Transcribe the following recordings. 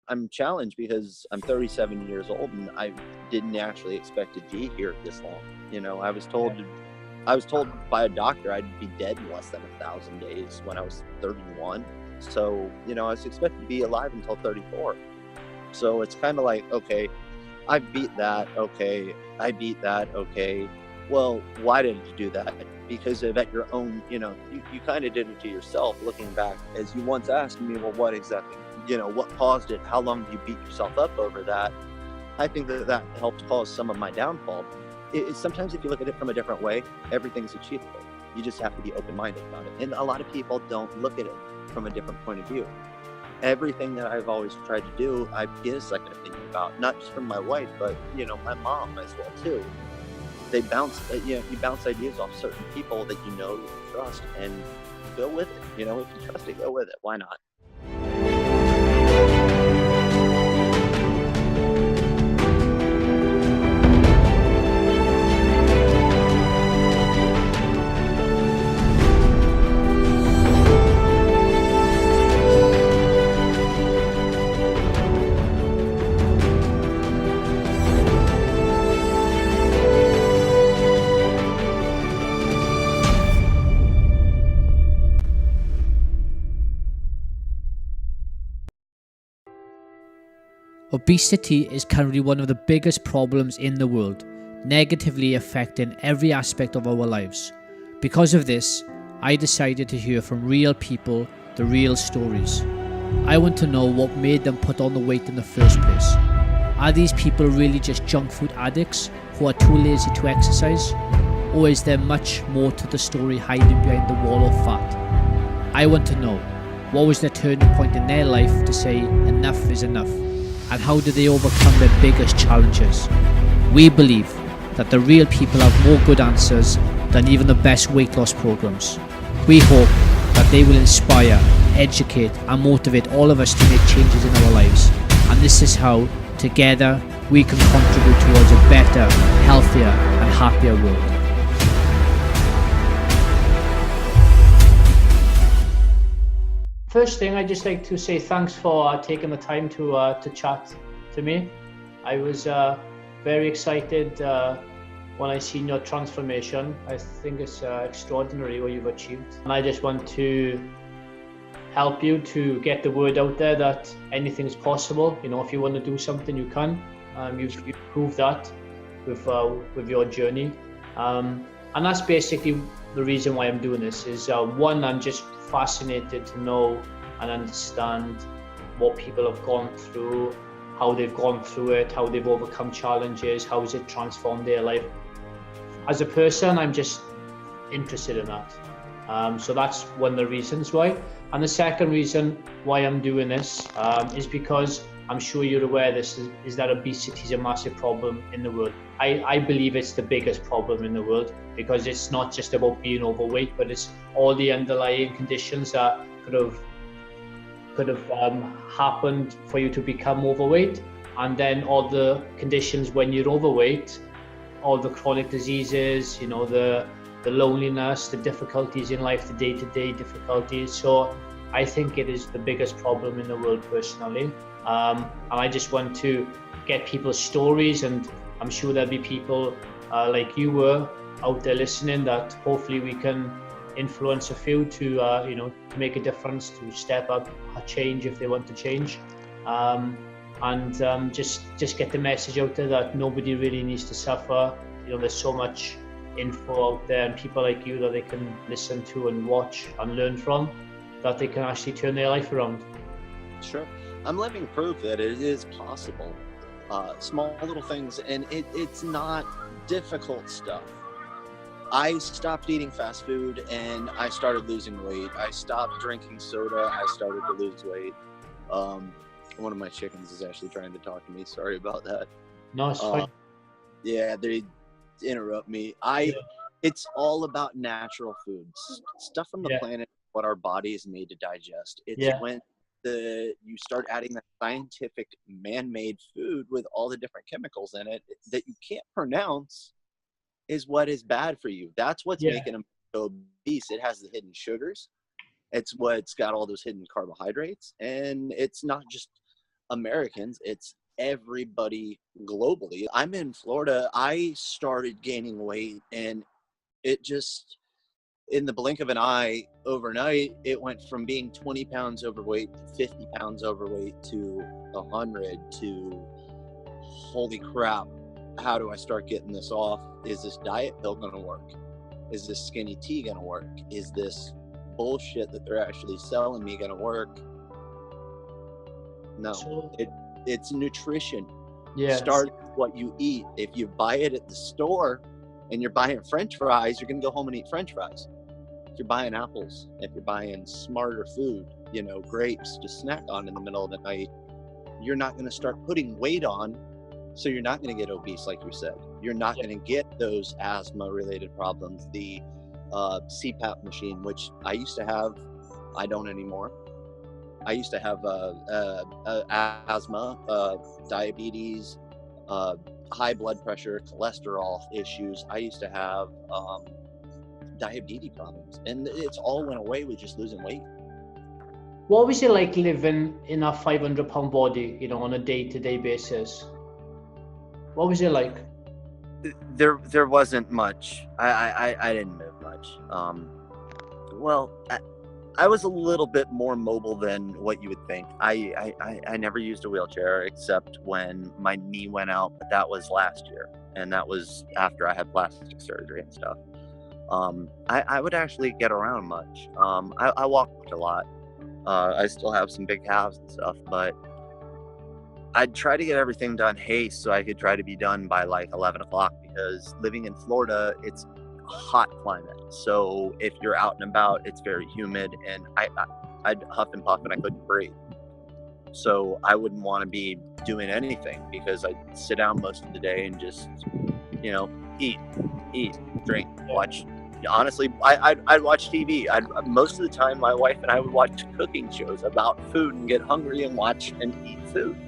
I'm challenged because I'm 37 years old and I didn't actually expect to be here this long. You know, I was told by a doctor I'd be dead in less than 1,000 days when I was 31. So, you know, I was expected to be alive until 34. So it's kind of like, okay, I beat that. Okay, I beat that. Okay, well, why did you do that? Because of at your own, you know, you kind of did it to yourself. Looking back, as you once asked me, well, what exactly, you know, what caused it? How long did you beat yourself up over that? I think that helped cause some of my downfall. Sometimes if you look at it from a different way, everything's achievable. You just have to be open-minded about it. And a lot of people don't look at it from a different point of view. Everything that I've always tried to do, I get a second opinion about, not just from my wife, but, you know, my mom as well too. They bounce, you know, you bounce ideas off certain people that you know, you trust, and go with it. You know, if you trust it, go with it. Why not? Obesity is currently one of the biggest problems in the world, negatively affecting every aspect of our lives. Because of this, I decided to hear from real people the real stories. I want to know what made them put on the weight in the first place. Are these people really just junk food addicts who are too lazy to exercise? Or is there much more to the story hiding behind the wall of fat? I want to know, what was their turning point in their life to say enough is enough? And how do they overcome their biggest challenges? We believe that the real people have more good answers than even the best weight loss programs. We hope that they will inspire, educate and motivate all of us to make changes in our lives. And this is how, together, we can contribute towards a better, healthier and happier world. First thing, I'd just like to say thanks for taking the time to chat to me. I was very excited when I seen your transformation. I think it's extraordinary what you've achieved. And I just want to help you to get the word out there that anything's possible. You know, if you want to do something, you can. You've proved that with your journey. And that's basically the reason why I'm doing this is one, I'm just fascinated to know and understand what people have gone through, how they've gone through it, how they've overcome challenges, how has it transformed their life. As a person, I'm just interested in that. So that's one of the reasons why. And the second reason why I'm doing this is because I'm sure you're aware this is that obesity is a massive problem in the world. I believe it's the biggest problem in the world because it's not just about being overweight, but it's all the underlying conditions that could have happened for you to become overweight, and then all the conditions when you're overweight, all the chronic diseases, you know, the loneliness, the difficulties in life, the day-to-day difficulties. So I think it is the biggest problem in the world personally. And I just want to get people's stories, and I'm sure there'll be people like you were out there listening that hopefully we can influence a few to to make a difference, to step up, change if they want to change, and just get the message out there that nobody really needs to suffer. You know, there's so much info out there and people like you that they can listen to and watch and learn from, that they can actually turn their life around. Sure. I'm living proof that it is possible. Small little things, and it's not difficult stuff. I stopped eating fast food and I started losing weight. I stopped drinking soda. I started to lose weight. One of my chickens is actually trying to talk to me. Sorry about that. No, it's fine. Yeah, they interrupt me. It's all about natural foods, stuff from the planet, what our body is made to digest. It's when you start adding that scientific man-made food with all the different chemicals in it that you can't pronounce is what is bad for you. That's what's making them obese. It has the hidden sugars. It's what's got all those hidden carbohydrates, and it's not just Americans, it's everybody globally. I'm in Florida. I started gaining weight, and it just, in the blink of an eye, overnight, it went from being 20 pounds overweight to 50 pounds overweight to 100 to, holy crap, how do I start getting this off? Is this diet pill going to work? Is this skinny tea going to work? Is this bullshit that they're actually selling me going to work? No, it's nutrition. Yeah. Start with what you eat. If you buy it at the store and you're buying French fries, you're going to go home and eat French fries. If you're buying apples, if you're buying smarter food, grapes to snack on in the middle of the night, you're not going to start putting weight on. So you're not going to get obese, like you said. You're not going to get those asthma-related problems. The CPAP machine, which I used to have, I don't anymore. I used to have asthma, diabetes, high blood pressure, cholesterol issues. I used to have diabetes problems, and it's all went away with just losing weight. What was it like living in a 500-pound body, on a day-to-day basis? What was it like? There wasn't much. I didn't move much. I was a little bit more mobile than what you would think. I never used a wheelchair except when my knee went out, but that was last year, and that was after I had plastic surgery and stuff. I would actually get around much. I walked a lot. I still have some big calves and stuff, but I'd try to get everything done haste so I could try to be done by like 11 o'clock, because living in Florida, it's a hot climate. So if you're out and about, it's very humid, and I'd huff and puff and I couldn't breathe. So I wouldn't want to be doing anything, because I'd sit down most of the day and just, eat, drink, watch. Honestly, I'd watch TV. Most of the time, my wife and I would watch cooking shows about food and get hungry and watch and eat food.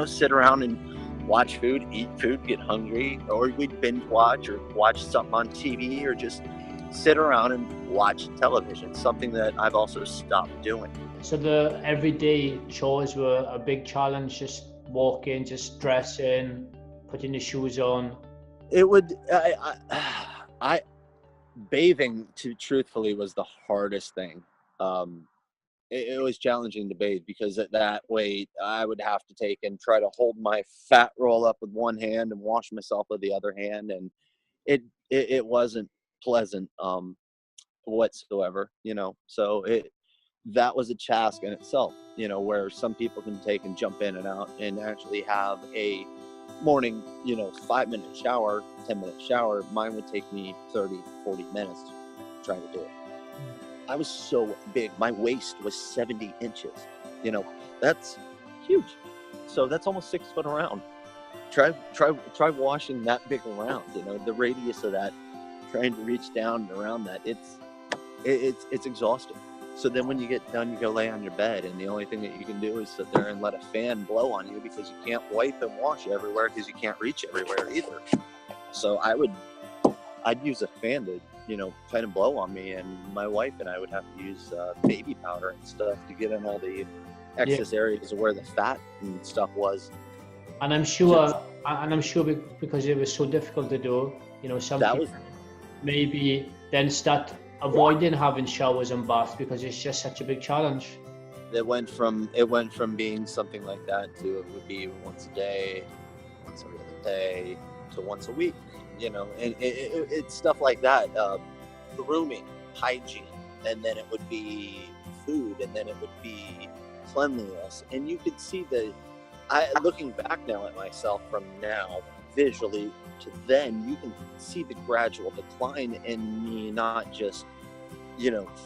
Sit around and watch food, eat food, get hungry, or we'd binge watch or watch something on TV, or just sit around and watch television, something that I've also stopped doing. So the everyday chores were a big challenge, just walking, just dressing, putting the shoes on. It would, bathing, truthfully, was the hardest thing. It was challenging to bathe, because at that weight, I would have to take and try to hold my fat roll up with one hand and wash myself with the other hand, and it wasn't pleasant whatsoever. So that was a task in itself. Where some people can take and jump in and out and actually have a morning, 5-minute shower, 10-minute shower. Mine would take me 30, 40 minutes trying to do it. I was so big. My waist was 70 inches. That's huge. So that's almost 6 foot around. Try washing that big around. The radius of that, trying to reach down and around that, it's exhausting. So then when you get done, you go lay on your bed, and the only thing that you can do is sit there and let a fan blow on you, because you can't wipe and wash everywhere, because you can't reach everywhere either. So I'd use a fan to, kind of blow on me, and my wife and I would have to use baby powder and stuff to get in all the excess areas of where the fat and stuff was. And I'm sure because it was so difficult to do, some people maybe then start avoiding having showers and baths because it's just such a big challenge. It went from being something like that to it would be once a day, once every other day, to once a week. And it's stuff like that. Grooming, hygiene, and then it would be food, and then it would be cleanliness. And you could see looking back now at myself from now, visually to then, you can see the gradual decline in me, not just,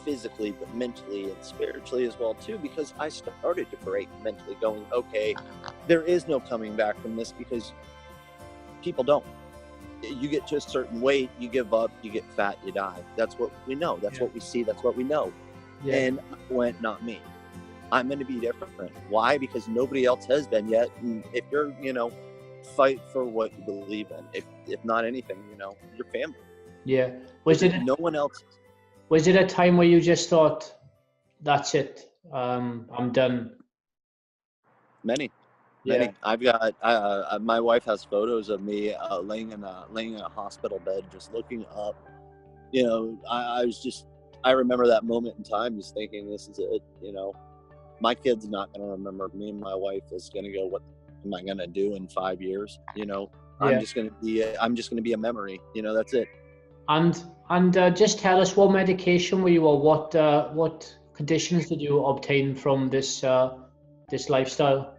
physically, but mentally and spiritually as well too, because I started to break mentally, going, okay, there is no coming back from this, because people don't. You get to a certain weight, you give up, you get fat, you die. That's what we know. That's what we see. That's what we know. Yeah. And I went, not me. I'm going to be different. Why? Because nobody else has been yet. And if you're, fight for what you believe in. If not anything, your family. Yeah. No one else. Was it a time where you just thought, that's it, I'm done? Many. Many. I've got my wife has photos of me laying in a hospital bed, just looking up. You know, I remember that moment in time, just thinking, this is it. You know, my kid's not going to remember me, and my wife is going to go, what am I going to do in 5 years? You know, I'm just going to be a memory. You know, that's it. And just tell us, what medication were you, or what conditions did you obtain from this lifestyle?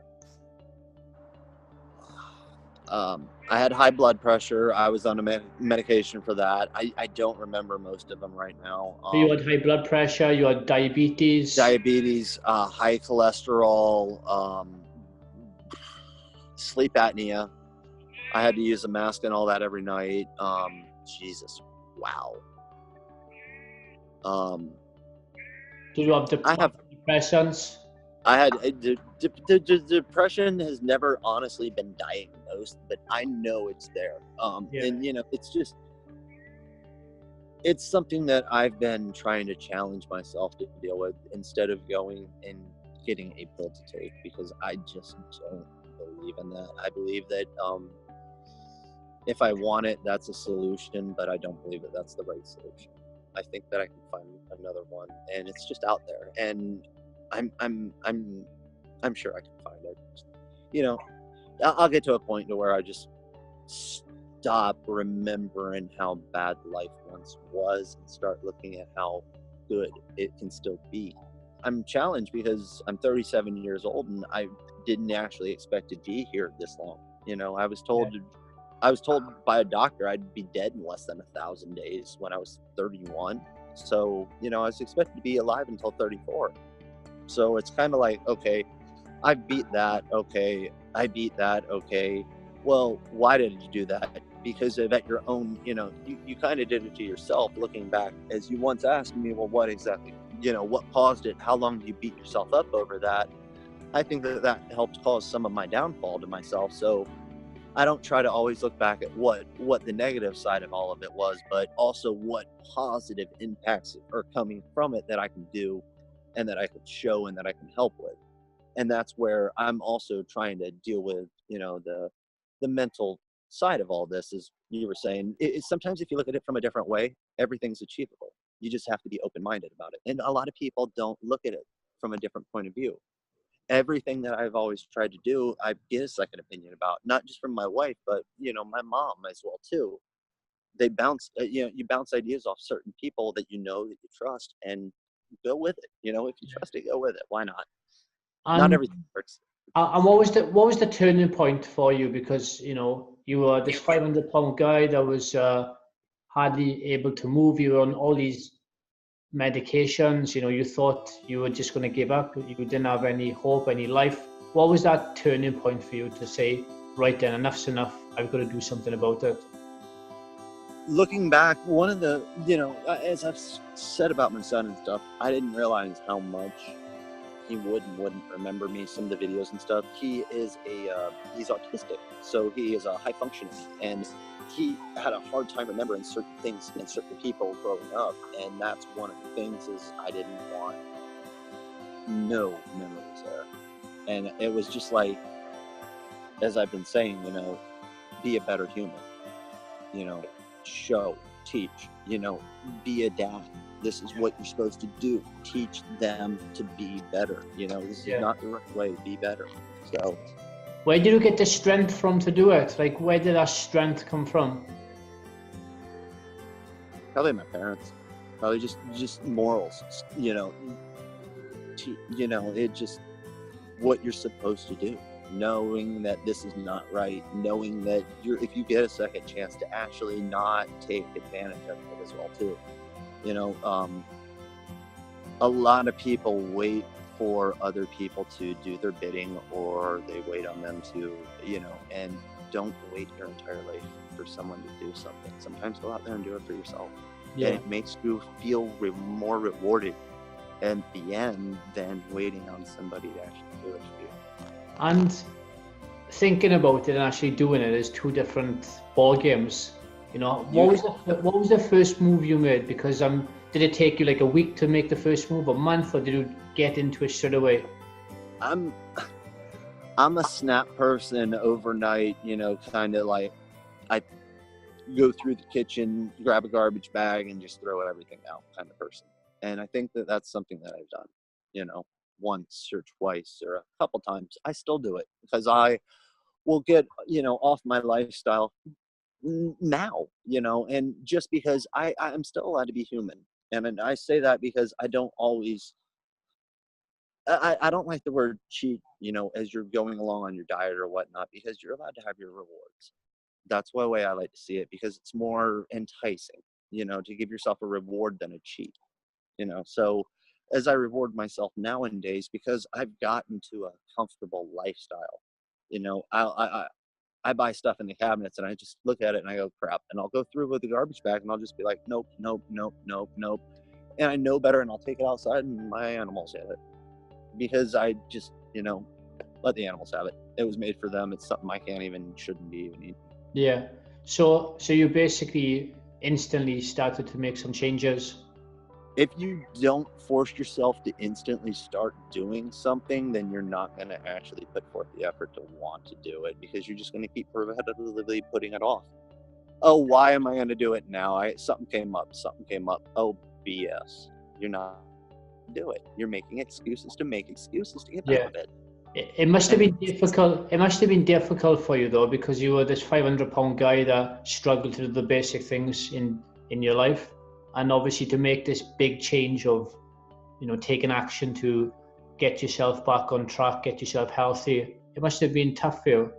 I had high blood pressure. I was on a medication for that. I don't remember most of them right now. So you had high blood pressure, you had diabetes, high cholesterol, sleep apnea. I had to use a mask and all that every night. Jesus, wow. Did you have depressions? I had depression has never honestly been diagnosed, but I know it's there. And you know, it's something that I've been trying to challenge myself to deal with, instead of going and getting a pill to take, because I just don't believe in that. I believe that if I want it, that's a solution, but I don't believe that that's the right solution. I think that I can find another one, and it's just out there, and I'm sure I can find it. You know, I'll get to a point to where I just stop remembering how bad life once was and start looking at how good it can still be. I'm challenged because I'm 37 years old, and I didn't actually expect to be here this long. You know, I was told by a doctor I'd be dead in less than 1,000 days when I was 31. So, you know, I was expected to be alive until 34. So it's kind of like, okay, I beat that. Okay, I beat that. Okay, well, why did you do that? Because of at your own, you know, you kind of did it to yourself. Looking back, as you once asked me, well, what exactly, you know, what caused it? How long did you beat yourself up over that? I think that helped cause some of my downfall to myself. So I don't try to always look back at what the negative side of all of it was, but also what positive impacts are coming from it that I can do, and that I can show, and that I can help with. And that's where I'm also trying to deal with, you know, the mental side of all this. Is, you were saying, sometimes if you look at it from a different way, everything's achievable. You just have to be open-minded about it. And a lot of people don't look at it from a different point of view. Everything that I've always tried to do, I get a second opinion about, not just from my wife, but, you know, my mom as well too. They bounce, you bounce ideas off certain people that you know, that you trust, and go with it. You know, if you trust it, go with it. Why not? Not everything works. And what was the turning point for you? Because, you know, you were this 500-pound guy that was hardly able to move. You were on all these medications. You know, you thought you were just going to give up. You didn't have any hope, any life. What was that turning point for you to say, right then, enough's enough, I've got to do something about it? Looking back, one of the, you know, as I've said about my son and stuff, I didn't realize how much he wouldn't remember me. Some of the videos and stuff. He is he's autistic, so he is a high functioning, and he had a hard time remembering certain things and certain people growing up. And that's one of the things, is I didn't want no memories there. And it was just like, as I've been saying, you know, be a better human. You know, show, teach, you know, be a dad. This is what you're supposed to do. Teach them to be better. You know, this is not the right way. Be better. So, where did you get the strength from to do it? Like, where did that strength come from? Probably my parents. Probably just morals. You know, it just what you're supposed to do. Knowing that this is not right. Knowing that if you get a second chance, to actually not take advantage of it as well too. You know, a lot of people wait for other people to do their bidding, or they wait on them to, you know, and don't wait your entire life for someone to do something. Sometimes go out there and do it for yourself. Yeah. And it makes you feel more rewarded at the end than waiting on somebody to actually do it for you. And thinking about it and actually doing it is two different ball games. You know, what was the first move you made? Because did it take you like a week to make the first move, a month, or did you get into it straight away? I'm a snap person overnight, kind of like I go through the kitchen, grab a garbage bag, and just throw everything out kind of person. And I think that that's something that I've done, you know, once or twice or a couple times. I still do it because I will get, off my lifestyle now, and just because I'm still allowed to be human. And I say that because I don't always, I don't like the word cheat, as you're going along on your diet or whatnot, because you're allowed to have your rewards. That's one way I like to see it, because it's more enticing, to give yourself a reward than a cheat, So as I reward myself nowadays, because I've gotten to a comfortable lifestyle, I buy stuff in the cabinets and I just look at it and I go, crap. And I'll go through with the garbage bag and I'll just be like, nope, nope, nope, nope, nope. And I know better, and I'll take it outside and my animals have it, because I just, let the animals have it. It was made for them. It's something I shouldn't be even eating. Yeah. So you basically instantly started to make some changes. If you don't force yourself to instantly start doing something, then you're not going to actually put forth the effort to want to do it, because you're just going to keep repetitively putting it off. Oh, why am I going to do it now? Something came up. Oh, BS. You're not do it. You're making excuses to make excuses to get out of it. It must have been difficult. It must have been difficult for you, though, because you were this 500-pound guy that struggled to do the basic things in your life, and obviously to make this big change of, taking action to get yourself back on track, get yourself healthy. It must have been tough for you.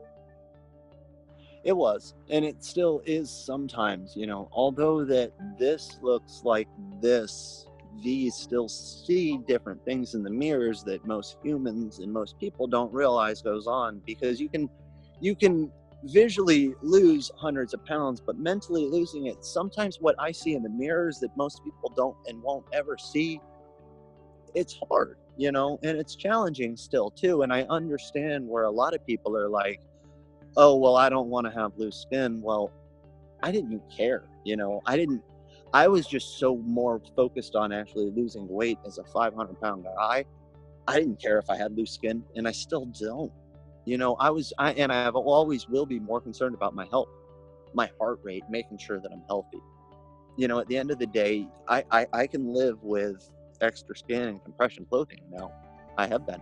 It was, and it still is sometimes. Although that this looks like this, these still see different things in the mirrors that most humans and most people don't realize goes on, because you can visually lose hundreds of pounds, but mentally losing it, sometimes what I see in the mirrors that most people don't and won't ever see, it's hard, and it's challenging still too. And I understand where a lot of people are like, oh, well, I don't want to have loose skin. Well, I didn't care, I was just so more focused on actually losing weight as a 500-pound guy. I didn't care if I had loose skin, and I still don't. I always will be more concerned about my health, my heart rate, making sure that I'm healthy. At the end of the day, I can live with extra skin and compression clothing now. I have been.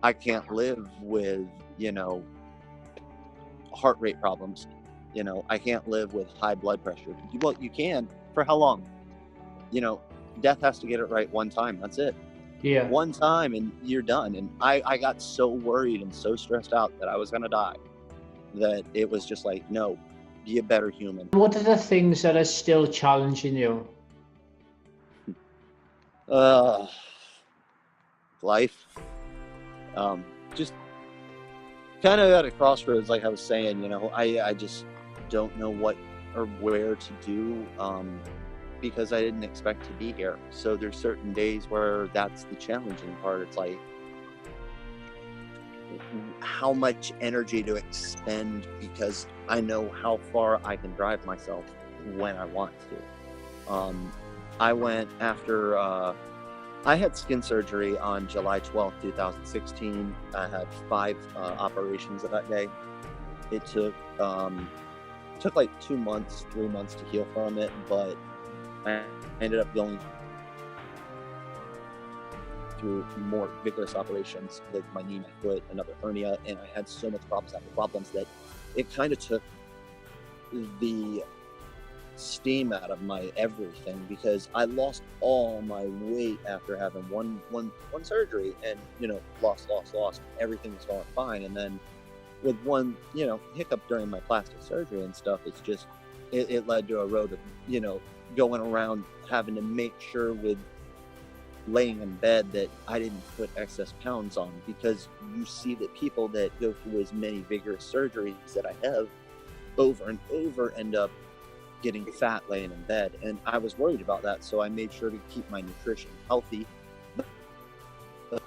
I can't live with, heart rate problems. I can't live with high blood pressure. Well, you can. For how long? Death has to get it right one time. That's it. Yeah. One time and you're done. And I got so worried and so stressed out that I was going to die, that it was just like, no, be a better human. What are the things that are still challenging you? Life. Just kind of at a crossroads, like I was saying, I just don't know what or where to do, because I didn't expect to be here. So there's certain days where that's the challenging part. It's like, how much energy to expend, because I know how far I can drive myself when I want to. I went after I had skin surgery on July 12th, 2016. I had 5 operations that day. It took like 2 months, 3 months to heal from it, but I ended up going through more vigorous operations, like my knee, my foot, another hernia, and I had so much problems after problems that it kind of took the steam out of my everything, because I lost all my weight after having one surgery, and lost. Everything was going fine, and then with one hiccup during my plastic surgery and stuff, it's just it led to a road of going around having to make sure with laying in bed that I didn't put excess pounds on, because you see that people that go through as many vigorous surgeries that I have over and over end up getting fat laying in bed, and I was worried about that, so I made sure to keep my nutrition healthy, but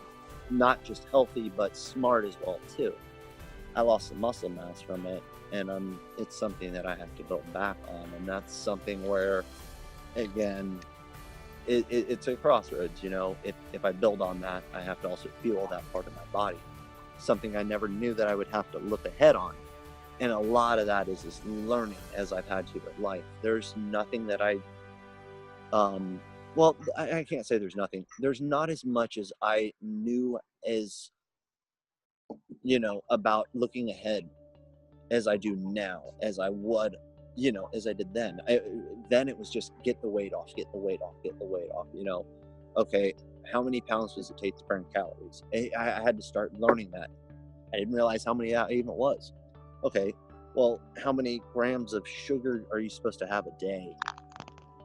not just healthy but smart as well too. I lost some muscle mass from it, and it's something that I have to build back on, and that's something where, again, it's a crossroads. If I build on that, I have to also fuel that part of my body. something I never knew that I would have to look ahead on. And a lot of that is just learning as I've had to in life. There's nothing that well, I can't say there's nothing. There's not as much as I knew as, about looking ahead as I do now, as I would, as I did then. Then it was just get the weight off, get the weight off, get the weight off, Okay, how many pounds does it take to burn calories? I had to start learning that. I didn't realize how many that even was. Okay, well, how many grams of sugar are you supposed to have a day?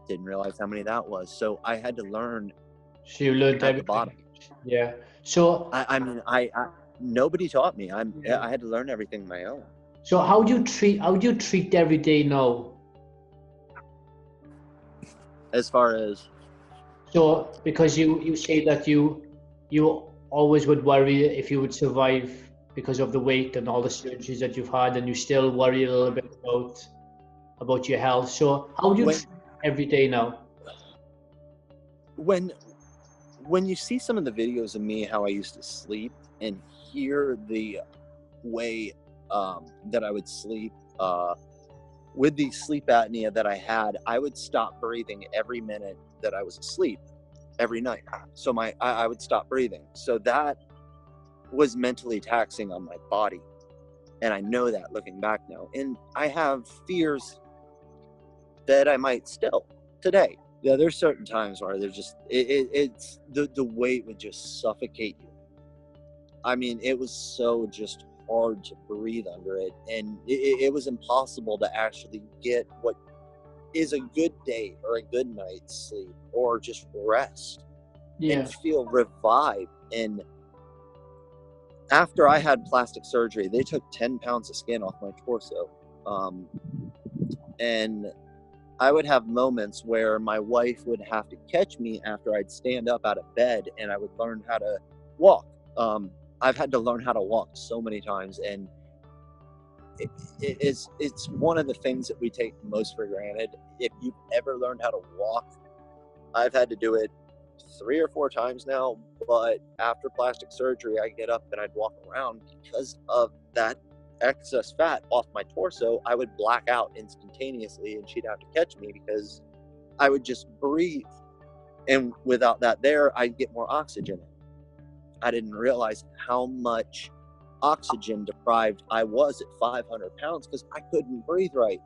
Didn't realize how many that was. So I had to learn So you learned at the everything. bottom. Yeah. So I mean, nobody taught me. Yeah. I had to learn everything on my own. So how do you treat every day now? As far as So because you say that you always would worry if you would survive because of the weight and all the surgeries that you've had, and you still worry a little bit about your health. So how do you treat every day now? When you see some of the videos of me, how I used to sleep, and hear the way that I would sleep with the sleep apnea that I had, I would stop breathing every minute that I was asleep every night. So I would stop breathing. So that was mentally taxing on my body. And I know that looking back now. And I have fears that I might still today. Yeah, there's certain times where there's just it's the weight would just suffocate you. I mean, it was so just hard to breathe under it, and it was impossible to actually get what is a good day or a good night's sleep or just rest and feel revived. And after I had plastic surgery, they took 10 pounds of skin off my torso, and I would have moments where my wife would have to catch me after I'd stand up out of bed, and I would learn how to walk. I've had to learn how to walk so many times, and it's one of the things that we take most for granted. If you've ever learned how to walk, I've had to do it 3 or 4 times now, but after plastic surgery, I get up and I'd walk around. Because of that excess fat off my torso, I would black out instantaneously, and she'd have to catch me because I would just breathe, and without that there, I'd get more oxygen. I didn't realize how much oxygen deprived I was at 500 pounds because I couldn't breathe right.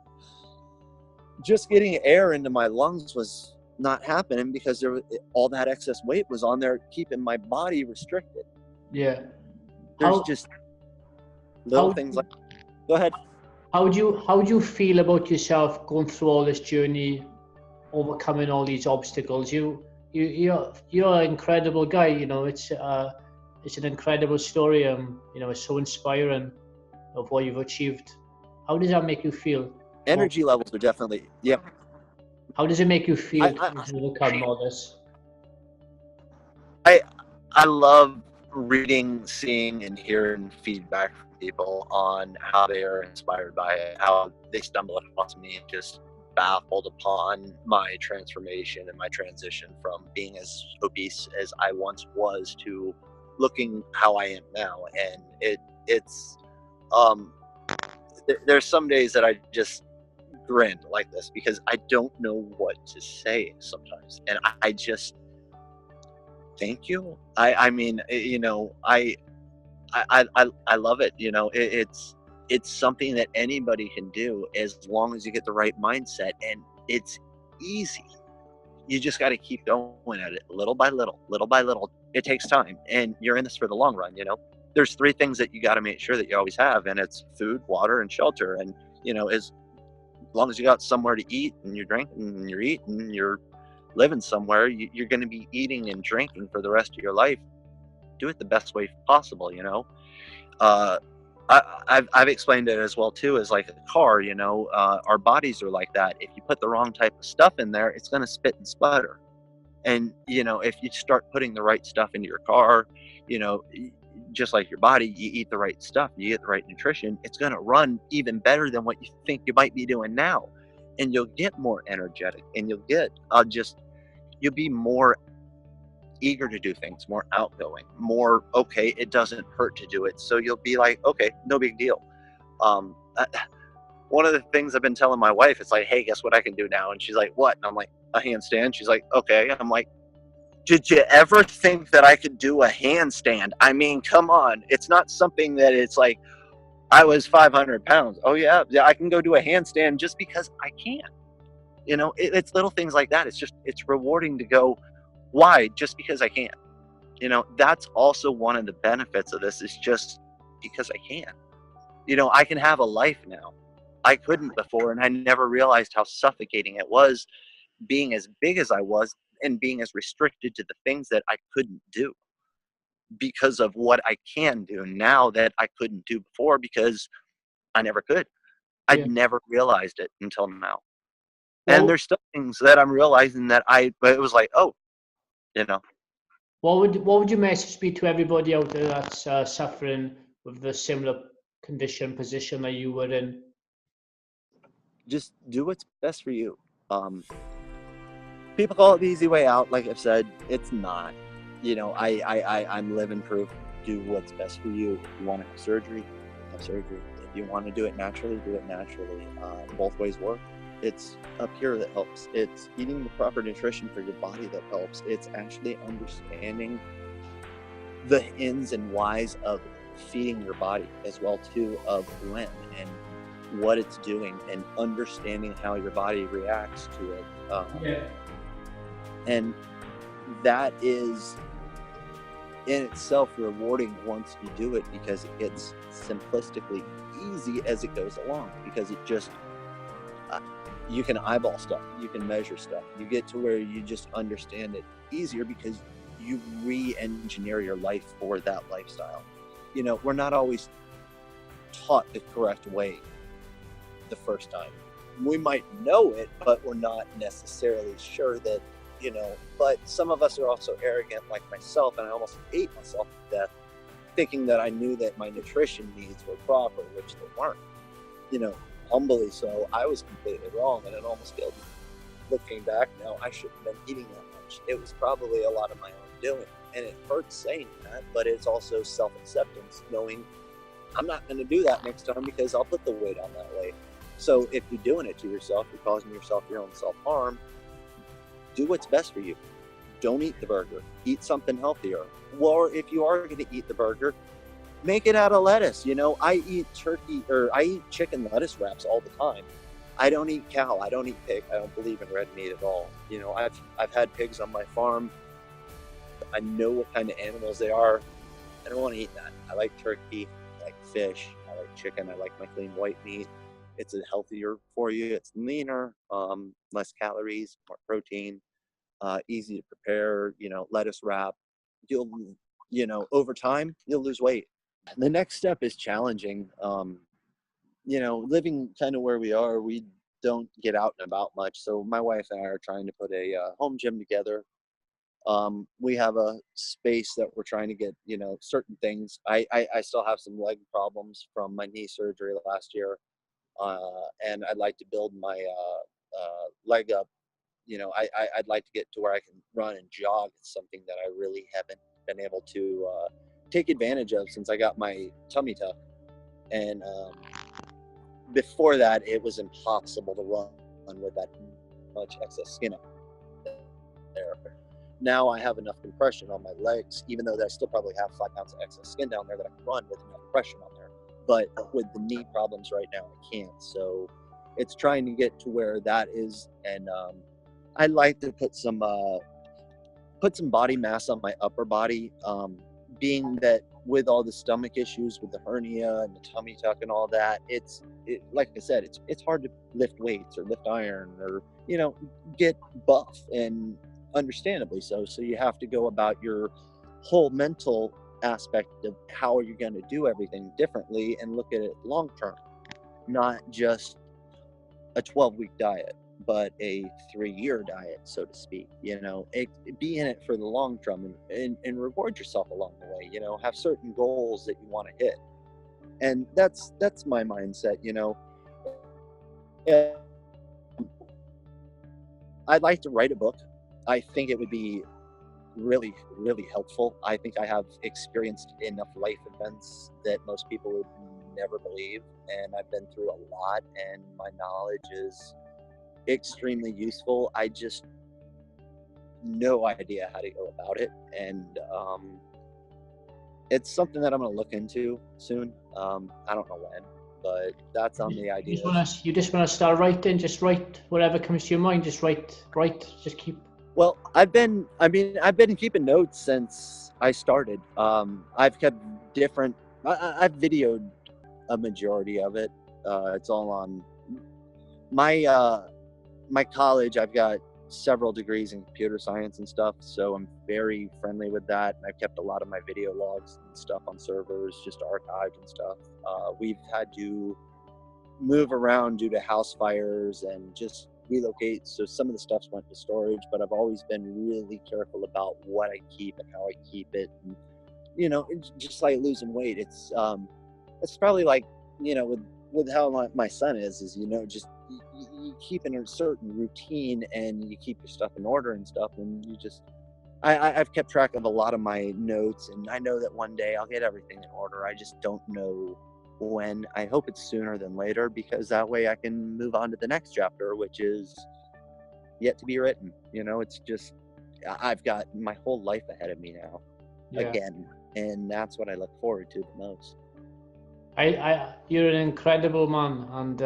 Just getting air into my lungs was not happening because all that excess weight was on there, keeping my body restricted. Yeah. There's just little things like. Go ahead. How do you feel about yourself going through all this journey, overcoming all these obstacles? You're an incredible guy. It's an incredible story. It's so inspiring of what you've achieved. How does that make you feel? Energy levels are definitely, yeah. How does it make you feel to overcome all this? I love reading, seeing, and hearing feedback from people on how they are inspired by it, how they stumble across me, just baffled upon my transformation and my transition from being as obese as I once was to looking how I am now. And it's there's some days that I just grin like this because I don't know what to say sometimes, and I just thank you. I mean, I love it. It's something that anybody can do as long as you get the right mindset, and it's easy. You just got to keep going at it little by little, little by little. It takes time, and you're in this for the long run. There's 3 things that you got to make sure that you always have, and it's food, water, and shelter. And as long as you got somewhere to eat, and you're drinking, and you're eating, and you're living somewhere, you're going to be eating and drinking for the rest of your life. Do it the best way possible. I've explained it as well too, as like a car. Our bodies are like that. If you put the wrong type of stuff in there, it's going to spit and sputter. And if you start putting the right stuff into your car, just like your body, you eat the right stuff, you get the right nutrition, it's going to run even better than what you think you might be doing now. And you'll get more energetic, and you'll be more eager to do things, more outgoing, more, okay, it doesn't hurt to do it. So you'll be like, okay, no big deal. Um, one of the things I've been telling my wife, it's like, hey, guess what I can do now? And she's like, what? And I'm like, a handstand. She's like, okay. I'm like, did you ever think that I could do a handstand? I mean, come on. It's not something that it's like, I was 500 pounds. Oh yeah, I can go do a handstand just because I can. It's little things like that. It's rewarding to go, why? Just because I can. That's also one of the benefits of this, is just because I can. I can have a life now. I couldn't before, and I never realized how suffocating it was being as big as I was and being as restricted to the things that I couldn't do because of what I can do now that I couldn't do before because I never could. I'd Yeah. never realized it until now. And Well, there's still things that I'm realizing that but it was like, oh, you know, what would your message be to everybody out there that's suffering with the similar condition position that you were in? just do what's best for you. Um, People call it the easy way out. Like I've said, it's not. I'm living proof. Do what's best for you. If you want to have surgery, have surgery. If you want to do it naturally, do it naturally. Both ways work. It's up here that helps. It's eating the proper nutrition for your body that helps. It's actually understanding the ins and whys of feeding your body as well too, of when and what it's doing, and understanding how your body reacts to it. Yeah. And that is in itself rewarding once you do it, because it gets simplistically easy as it goes along, because it just you can eyeball stuff, you can measure stuff, you get to where you just understand it easier because you re-engineer your life for that lifestyle. We're not always taught the correct way the first time. We might know it, but we're not necessarily sure that, but some of us are also arrogant, like myself, and I almost ate myself to death thinking that I knew that my nutrition needs were proper, which they weren't. Humbly so, I was completely wrong, and it almost killed me. Looking back now, I shouldn't have been eating that much. It was probably a lot of my own doing, and it hurts saying that, but it's also self-acceptance, knowing I'm not going to do that next time because I'll put the weight on that way. So if you're doing it to yourself, you're causing yourself your own self-harm. Do what's best for you. Don't eat the burger. Eat something healthier. Or if you are going to eat the burger, make it out of lettuce. I eat chicken lettuce wraps all the time. I don't eat cow. I don't eat pig. I don't believe in red meat at all. I've had pigs on my farm. I know what kind of animals they are. I don't want to eat that. I like turkey. I like fish. I like chicken. I like my clean white meat. It's healthier for you. It's leaner, less calories, more protein, easy to prepare. Lettuce wrap. You'll, over time, you'll lose weight. The next step is challenging. Living kind of where we are, we don't get out and about much. So my wife and I are trying to put a home gym together. We have a space that we're trying to get, certain things. I still have some leg problems from my knee surgery last year. And I'd like to build my leg up. I'd like to get to where I can run and jog. It's something that I really haven't been able to take advantage of since I got my tummy tuck. And before that, it was impossible to run with that much excess skin up there. Now I have enough compression on my legs, even though I still probably have 5 pounds of excess skin down there, that I can run with enough compression on there. But with the knee problems right now, I can't. So it's trying to get to where that is. And I'd like to put some body mass on my upper body, being that with all the stomach issues with the hernia and the tummy tuck and all that, like I said, it's hard to lift weights or lift iron or get buff, and understandably so. So you have to go about your whole mental aspect of how are you going to do everything differently and look at it long term, not just a 12-week diet, but a 3-year diet, so to speak. Be in it for the long term, and reward yourself along the way. Have certain goals that you want to hit, and that's my mindset. Yeah, I'd like to write a book. I think it would be really, really helpful. I think I have experienced enough life events that most people would never believe, and I've been through a lot, and my knowledge is extremely useful. I just no idea how to go about it, and it's something that I'm going to look into soon. I don't know when, but that's on the idea. You just want to start writing. Just write whatever comes to your mind. Just write. Just keep. Well, I've been keeping notes since I started. I've kept different. I've videoed a majority of it. It's all on my college. I've got several degrees in computer science and stuff, so I'm very friendly with that. And I've kept a lot of my video logs and stuff on servers, just archived and stuff. We've had to move around due to house fires and just relocate, so some of the stuff's went to storage, but I've always been really careful about what I keep and how I keep it. And it's just like losing weight, it's probably like with how my son is just you keep in a certain routine and you keep your stuff in order and stuff, and you just I've kept track of a lot of my notes, and I know that one day I'll get everything in order. I just don't know when. I hope it's sooner than later, because that way I can move on to the next chapter, which is yet to be written. It's just I've got my whole life ahead of me now, again, and that's what I look forward to the most. You're an incredible man, and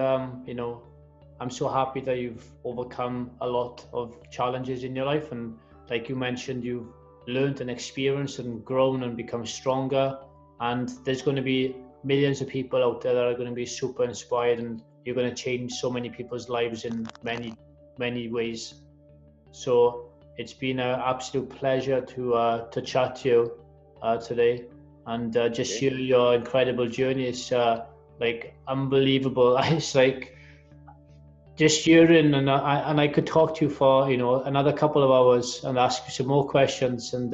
I'm so happy that you've overcome a lot of challenges in your life, and like you mentioned, you've learned and experienced and grown and become stronger, and there's going to be millions of people out there that are going to be super inspired, and you're going to change so many people's lives in many ways. So it's been an absolute pleasure to chat to you today, and just hear your incredible journey. It's like unbelievable. It's like just hearing, and I could talk to you for another couple of hours and ask you some more questions. And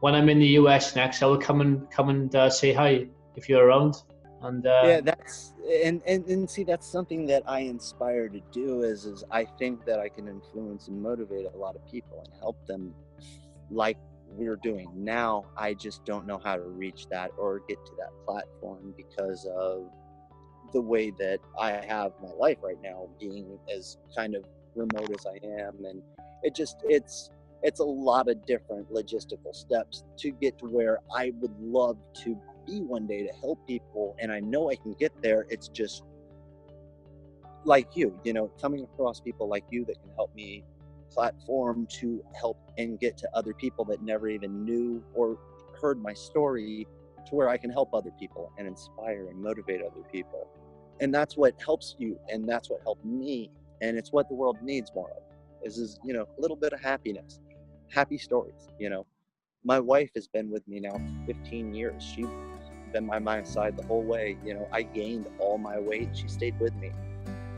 when I'm in the US next, I will come and say hi if you're around. And that's and see, that's something that I inspire to do. Is I think that I can influence and motivate a lot of people and help them, like we're doing now. I just don't know how to reach that or get to that platform because of the way that I have my life right now, being as kind of remote as I am, and it's a lot of different logistical steps to get to where I would love to be one day to help people, and I know I can get there. It's just like coming across people like you that can help me platform to help and get to other people that never even knew or heard my story, to where I can help other people and inspire and motivate other people. And that's what helps you, and that's what helped me, and it's what the world needs more of, is a little bit of happiness, happy stories. My wife has been with me now for 15 years. She's been by my side the whole way. I gained all my weight, she stayed with me.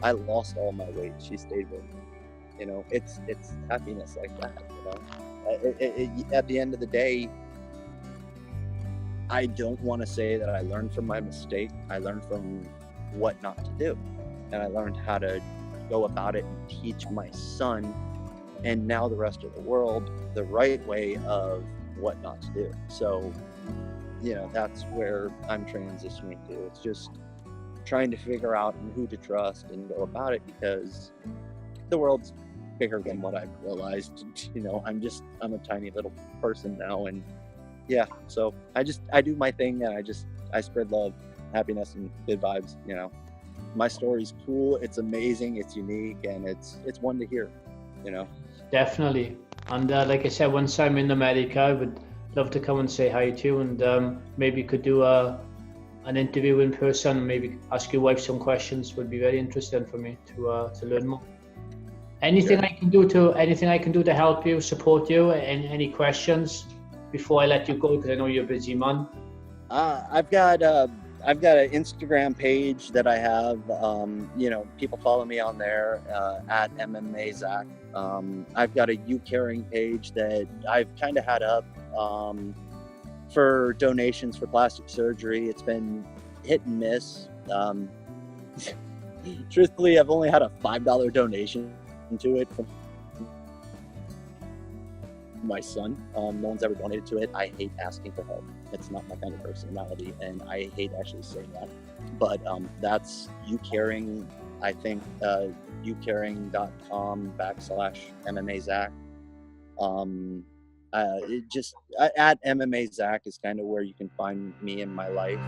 I lost all my weight, she stayed with me. It's happiness like that. At the end of the day, I don't want to say that I learned from my mistake. I learned from what not to do, and I learned how to go about it and teach my son, and now the rest of the world, the right way of what not to do. So that's where I'm transitioning to. It's just trying to figure out who to trust and go about it, because the world's bigger than what I've realized. I'm a tiny little person now, and so I do my thing, and I spread love, happiness, and good vibes. My story's cool, it's amazing, it's unique, and it's one to hear. Definitely. And like I said, once I'm in America, I would love to come and say hi to you, and maybe could do an interview in person, and maybe ask your wife some questions. Would be very interesting for me to learn more. Anything I can do to help you, support you, and any questions before I let you go, because I know you're a busy man. I've got an Instagram page that I have. People follow me on there at MMA Zach. I've got a You Caring page that I've kind of had up for donations for plastic surgery. It's been hit and miss. Truthfully, I've only had a $5 donation to it from my son. No one's ever donated to it. I hate asking for help. It's not my kind of personality, and I hate actually saying that. But that's YouCaring. I think youcaring.com/MMA Zach. It just at MMA Zach is kind of where you can find me in my life.